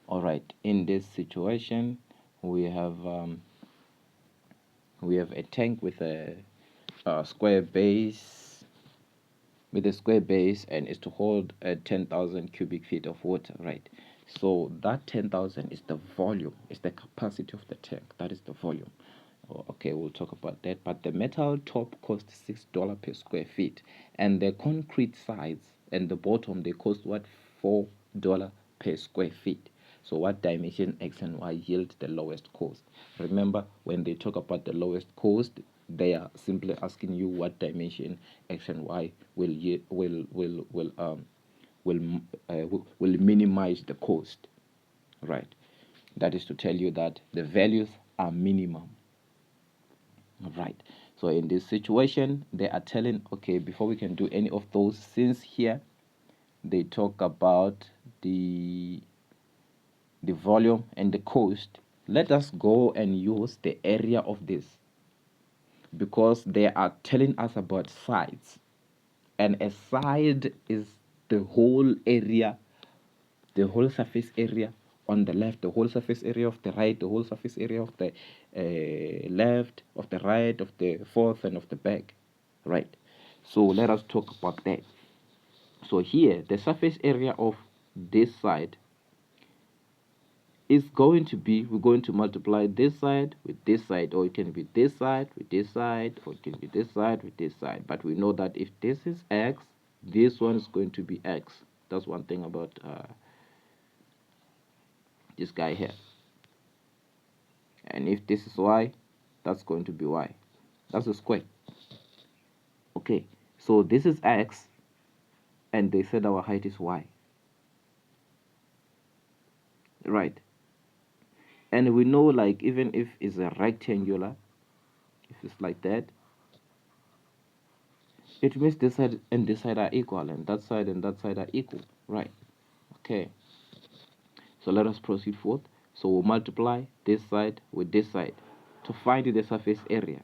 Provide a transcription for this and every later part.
All right, in this situation we have a tank with a square base, and is to hold 10,000 cubic feet of water, right? So that 10,000 is the volume, is the capacity of the tank. That is the volume. Oh, okay, we'll talk about that. But the metal top costs $6 per square feet, and the concrete sides and the bottom, they cost what? $4 per square feet. So what dimension X and Y yield the lowest cost? Remember, when they talk about the lowest cost, they are simply asking you what dimension X and Y will minimize the cost, right? That is to tell you that the values are minimum, right? So in this situation, they are telling, okay, before we can do any of those, since here they talk about the volume and the cost, let us go and use the area of this, because they are telling us about sides, and a side is the whole area, the whole surface area on the left, the whole surface area of the right, the whole surface area of the left, of the right, of the forth, and of the back, right? So let us talk about that. So here, the surface area of this side is going to be, we're going to multiply this side with this side, or it can be this side with this side, or it can be this side with this side. But we know that if this is x, this one is going to be x. That's one thing about this guy here. And if this is y, that's going to be y. That's a square. Okay, so this is x, and they said our height is y, right? And we know, like, even if it's a rectangular, if it's like that, it means this side and this side are equal, and that side and that side are equal, right? Okay, so let us proceed forth. So we'll multiply this side with this side to find the surface area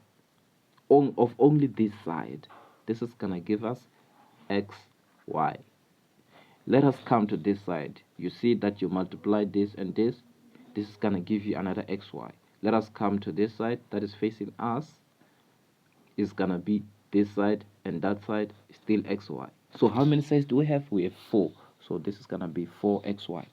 of only this side. This is gonna give us x, y. Let us come to this side. You see that you multiply this and this is gonna give you another xy. Let us come to this side that is facing us. Is gonna be this side, and that side is still xy. So how many sides do we have? We have 4. So this is gonna be 4xy,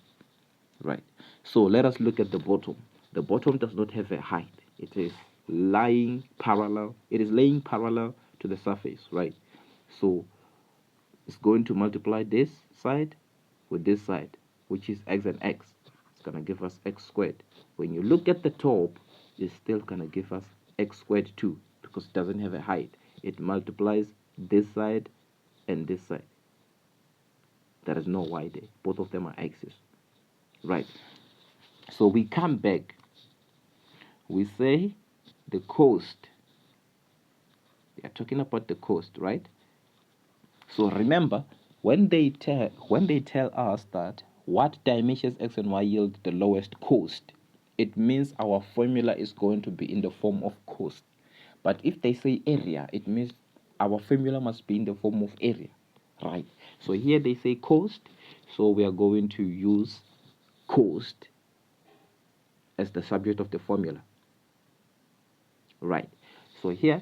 right? So let us look at the bottom. The bottom does not have a height. It is lying parallel. It is laying parallel to the surface, right? So it's going to multiply this side with this side, which is x and x. It's gonna give us x squared. When you look at the top, it's still gonna give us x squared too, because it doesn't have a height. It multiplies this side and this side. There is no y there. Both of them are x's, right? So we come back. We say the cost. We are talking about the cost, right? So remember, when they tell us that what dimensions x and y yield the lowest cost, it means our formula is going to be in the form of cost. But if they say area, it means our formula must be in the form of area, right? So here they say cost, so we are going to use cost as the subject of the formula, right? So here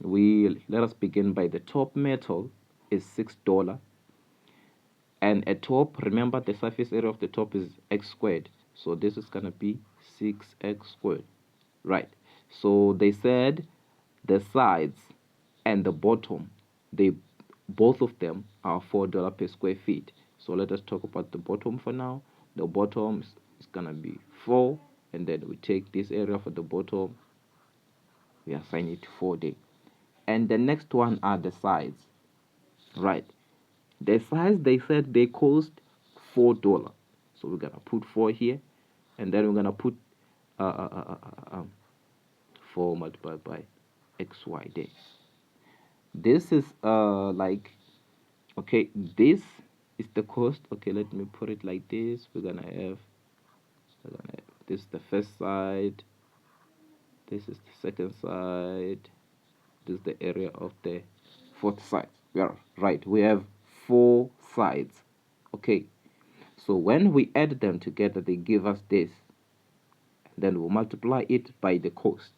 we let us begin by the top metal is $6, and a top, remember the surface area of the top is x squared, so this is gonna be 6x squared, right? So they said the sides and the bottom, they both of them are $4 per square feet. So let us talk about the bottom for now. The bottom is gonna be 4, and then we take this area for the bottom, we assign it 4 there. And the next one are the sides, right? The size, they said they cost $4, so we're gonna put 4 here, and then we're gonna put 4 multiplied by xy there. This is like, okay, this is the cost. Okay, let me put it like this. This is the first side, this is the second side, this is the area of the fourth side. We are right, we have 4 sides. Okay, So when we add them together, they give us this. Then we'll multiply it by the cost.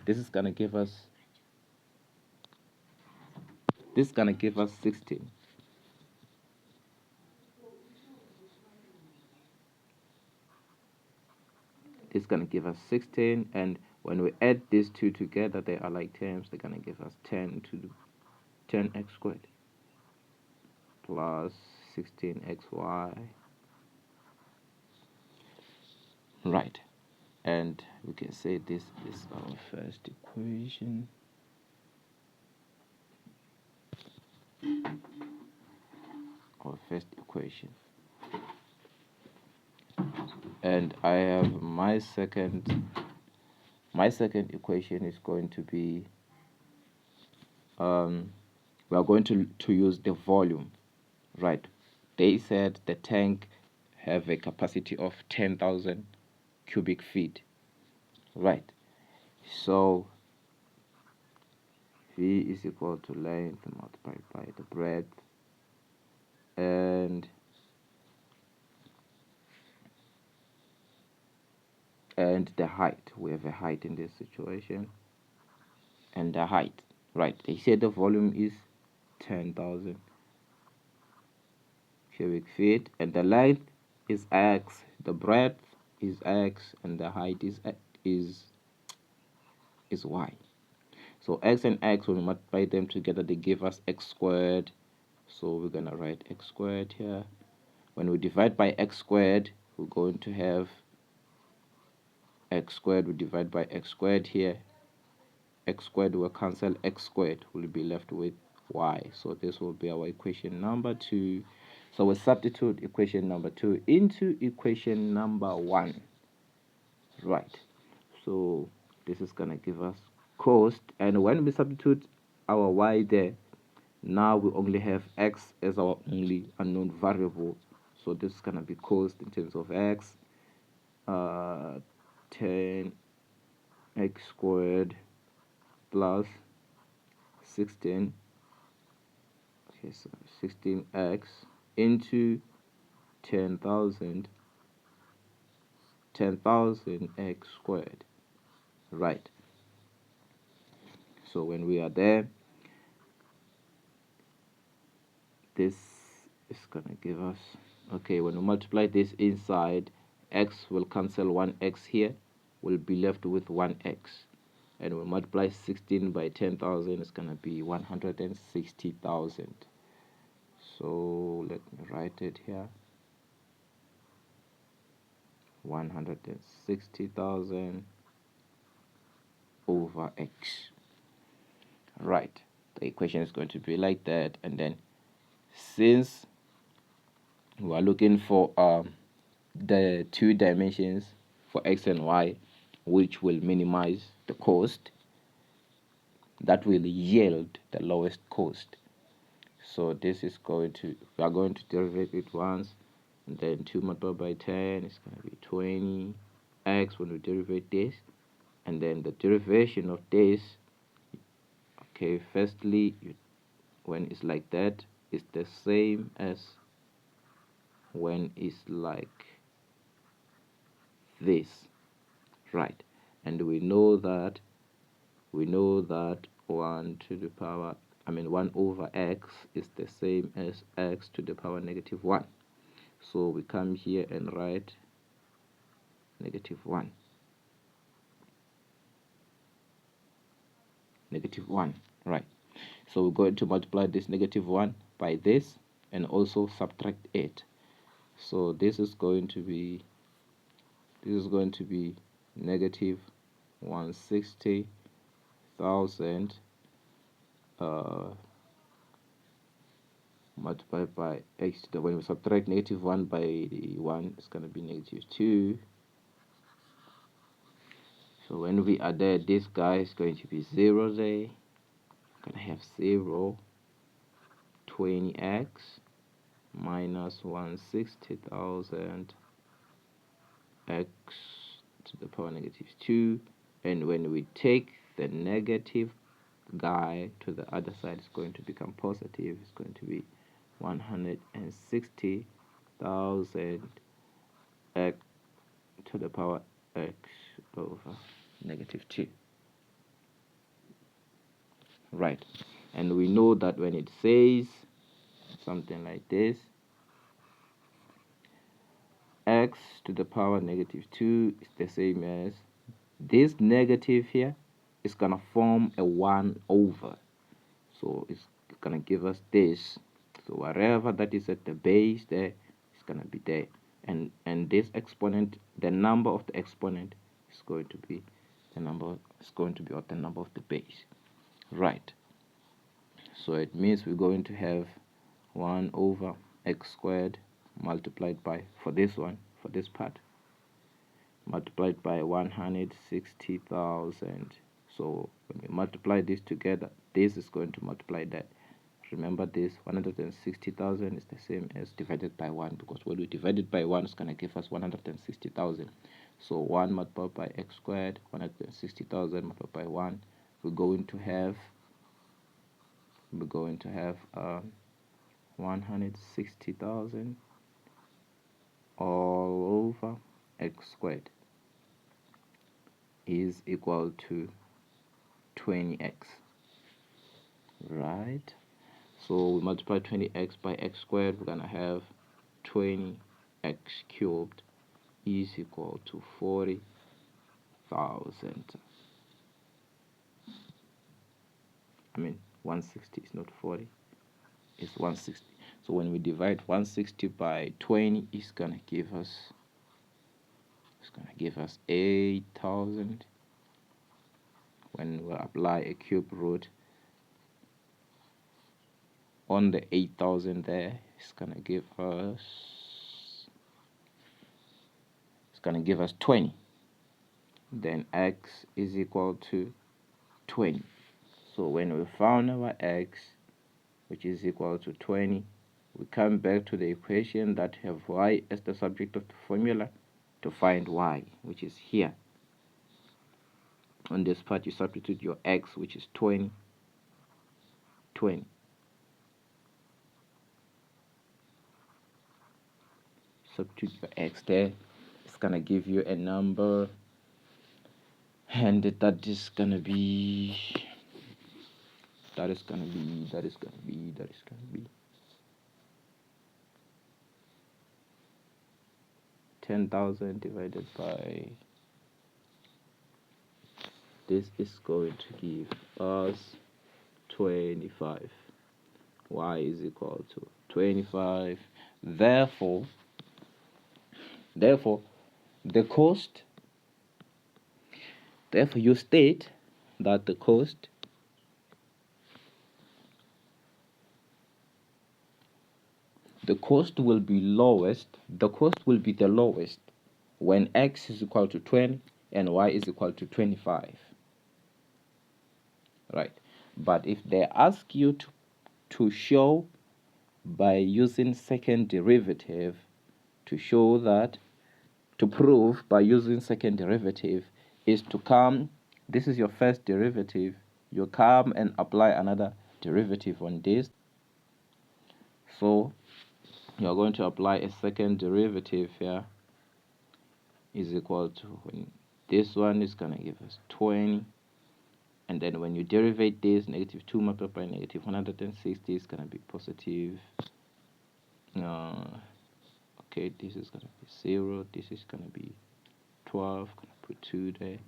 This is gonna give us 16. This is gonna give us 16, and when we add these two together, they are like terms. They're gonna give us 10x squared plus 16xy. Right, and we can say this is our first equation. Our first equation. And I have my second equation is going to be we are going to use the volume, right? They said the tank have a capacity of 10,000 cubic feet, right? So V is equal to length multiplied by the breadth, and the height. We have a height in this situation, and the height, right? They said the volume is 10,000 cubic feet, and the length is x, the breadth is x, and the height is y. So x and x, when we multiply them together, they give us x squared. So we're gonna write x squared here. When we divide by x squared, we're going to have x squared. We divide by x squared here. X squared will cancel, x squared will be left with y. So this will be our equation number 2. So we substitute equation number 2 into equation number 1. Right. So this is gonna give us cost, and when we substitute our y there, now we only have x as our only unknown variable. So this is gonna be cost in terms of x, 10x squared plus 16. Okay, so 16x into 10,000 x squared, right? So when we are there, this is gonna give us, okay, when we multiply this inside, x will cancel 1x here, will be left with 1x, and we multiply 16 by 10,000, it's gonna be 160,000. So let me write it here, 160,000 over x. Right, the equation is going to be like that. And then since we are looking for the 2 dimensions for x and y, which will minimize the cost, that will yield the lowest cost. So this is going to, we are going to derive it once, and then 2 multiplied by 10 is going to be 20x when we derive this, and then the derivation of this, okay, firstly, when it's like that, it's the same as when it's like this, right? And we know that 1 to the power, 1 over x is the same as x to the power negative 1. So we come here and write negative 1, right? So we're going to multiply this negative 1 by this and also subtract it. So this is going to be negative 160,000 multiplied by x to the, when we subtract negative 1 by 1, it's going to be negative 2. So when we add that, this guy is going to be 0 there. I'm going to have 0, 20x minus 160,000 x to the power negative 2. And when we take the negative guy to the other side, it's going to become positive. It's going to be 160,000 x to the power x over -2. Right, and we know that when it says something like this, x to the power -2 is the same as this negative here is gonna form a 1 over, so it's gonna give us this. So whatever that is at the base there is gonna be there, and this exponent, the number of the exponent is going to be the number of the number of the base. Right, so it means we're going to have 1 over x squared multiplied by, for this part, multiplied by 160,000. So when we multiply this together, this is going to multiply that. Remember, this 160,000 is the same as divided by 1, because when we divide it by 1, it's going to give us 160,000. So 1 multiplied by x squared, 160,000 multiplied by 1, we're going to have 160,000 all over x squared is equal to 20x. Right, so we multiply 20x by x squared, we're gonna have 20x cubed is equal to 40,000. I mean 160 is not 40, it's 160. So when we divide 160 by 20, it's gonna give us 8,000. When we apply a cube root on the 8,000 there, it's gonna give us 20. Then x is equal to 20. So when we found our x, which is equal to 20, we come back to the equation that have y as the subject of the formula to find y, which is here. On this part, you substitute your x, which is 20. Substitute your x there. It's gonna give you a number, and that is gonna be 10,000 divided by, this is going to give us 25. Y is equal to 25. Therefore the cost, therefore you state that the cost will be lowest, the cost will be the lowest when x is equal to 20 and y is equal to 25. Right, but if they ask you to show by using second derivative, to prove by using second derivative is to come, this is your first derivative, you come and apply another derivative on this. So you're going to apply a second derivative here, is equal to, when this one is going to give us 20, and then when you derivate this, -2 multiplied by -160 is going to be positive. Okay, this is going to be 0, this is going to be 12, going to put 2 there,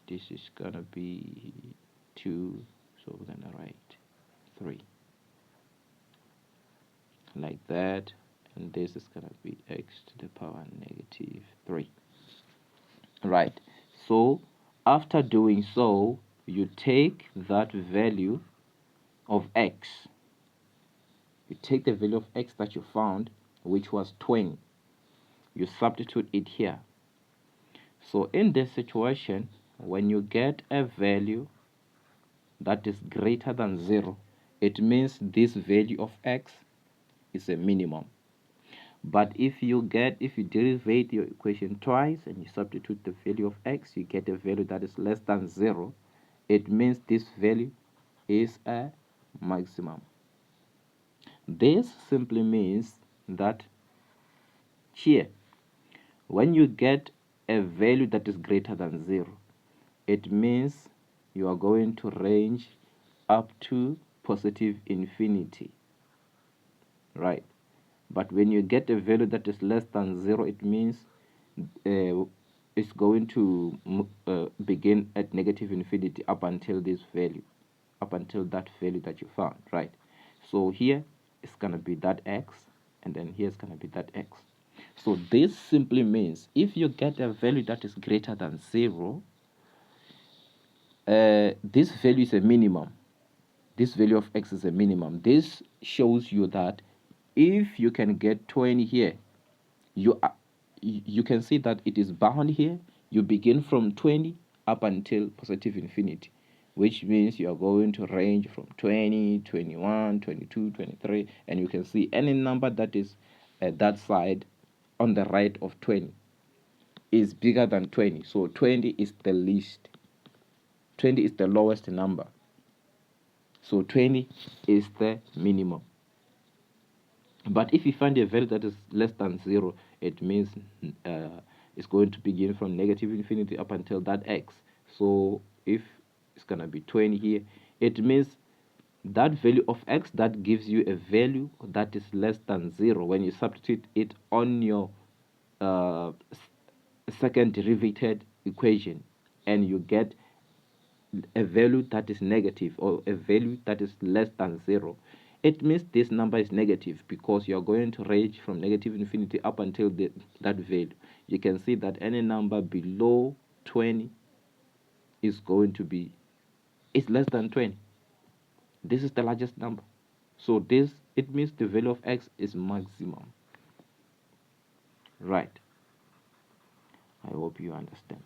this is going to be 2, so we're going to write 3 like that, and this is going to be x to the power -3. Right, so after doing so, you take that value of x, you take the value of x that you found, which was 20, you substitute it here. So in this situation, when you get a value that is greater than 0, it means this value of x is a minimum. But if you derivate your equation twice and you substitute the value of x, you get a value that is less than 0, it means this value is a maximum. This simply means that here, when you get a value that is greater than 0, it means you are going to range up to positive infinity, right? But when you get a value that is less than 0, it means it's going to begin at negative infinity up until this value, up until that value that you found, right? So here it's going to be that x, and then here's going to be that x. So this simply means if you get a value that is greater than 0, this value is a minimum. This value of x is a minimum. This shows you that if you can get 20 here, you can see that it is bound here. You begin from 20 up until positive infinity, which means you are going to range from 20, 21, 22, 23, and you can see any number that is at that side on the right of 20 is bigger than 20. So 20 is the least. 20 is the lowest number. So 20 is the minimum. But if you find a value that is less than 0, it means it's going to begin from negative infinity up until that x. So if it's going to be 20 here, it means that value of x that gives you a value that is less than 0 when you substitute it on your second derivative equation, and you get a value that is negative or a value that is less than 0, it means this number is negative because you're going to range from negative infinity up until that value. You can see that any number below 20 is going to be, it's less than 20. This is the largest number. So this, it means the value of x is maximum. Right. I hope you understand.